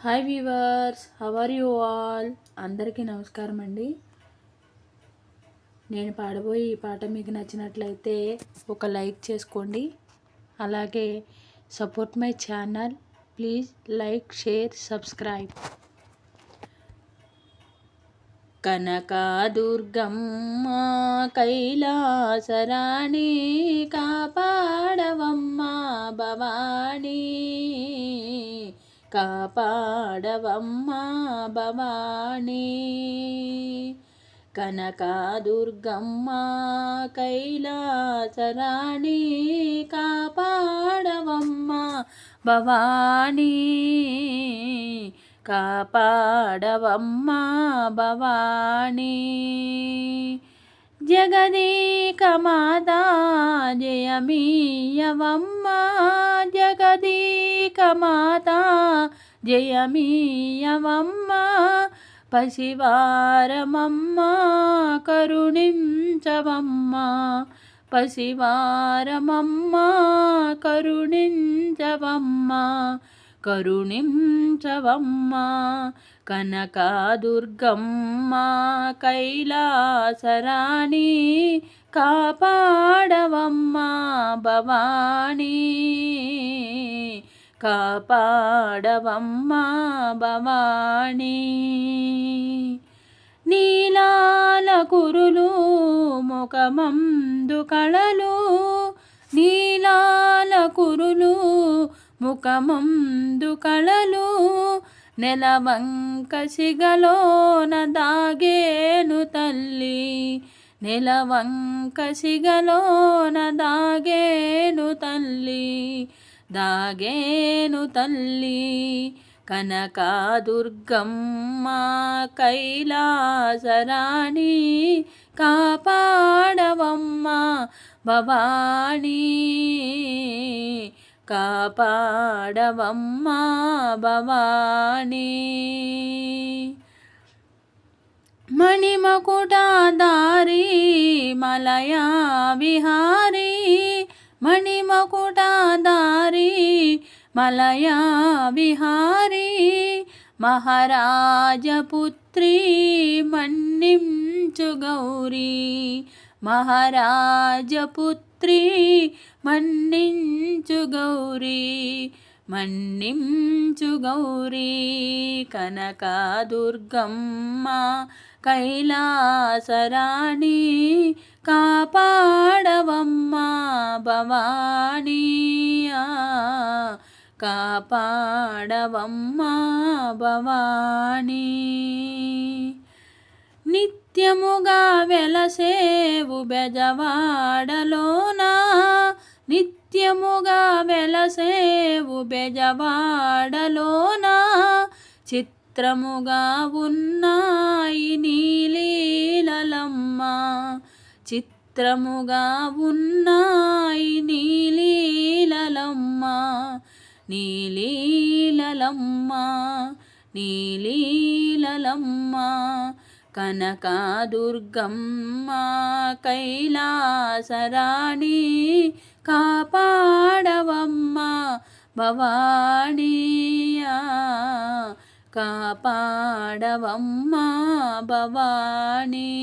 Hi viewers, how are you all? అందరికీ నమస్కారం అండి. నేను పాడబోయే ఈ పాట మీకు నచ్చినట్లయితే ఒక లైక్ చేసుకోండి. అలాగే support my channel. Please like, share, subscribe. Kanakadurgamma కైలాసరాణి కాపాడవమ్మ భవానీ, కాపాడవమ్మ భవానీ. కనకదుర్గమ్మ కైలాసరాణి కాపాడవమ్మ భవానీ, కాపాడవమ్మ భవానీ. జగదీక మాతా జయమీయవమ్మ, జగదీక మాతా జయమీయవమ్మ. పసివారమమ్మ కరుణించవమ్మ, పసివారమమ్మ కరుణించవమ్మ, కరుణించవమ్మ. కనకదుర్గమ్మ కైలాసరాణి కాపాడవమ్మ భవానీ, కాపాడవమ్మ భవానీ. నీలాల కురులు ముఖమందు కళలు, నీలాల కురులు ముఖమందు కళలు. నెలవంక సిగలోన దాగేను తల్లి, నెలవంక సిగలోన దాగేను తల్లి, దాగేను తల్లి. కనకదుర్గమ్మ కైలాసరాణి కాపాడవమ్మ భవానీ, కాపాడవమ్మ భవానీ. మణిమకుటాధారి మలయా విహారీ, మణిమకుటాధారి మలయా విహారీ. మహారాజపుత్రి మన్నించు గౌరీ, మహారాజపుత్రి మన్నించు గౌరీ, మన్నించు గౌరీ. కనకదుర్గమ్మ కైలాసరాణి కాపాడవమ్మ భవానీ, కాపాడవమ్మ భవానీ. నిత్యముగా వెలసేవు బెజవాడలోనా, నిత్యముగా వెలసేవు బెజవాడలోనా. చిత్రముగా ఉన్నాయి నీలీలలమ్మ, చిత్రముగా ఉన్నాయి నీలీలలమ్మ, నీలీలలమ్మ, నీలీలలమ్మ. కనకదుర్గమ్మ కైలాసరాణి కాపాడవమ్మ భవానీ, కాపాడవమ్మ భవానీ.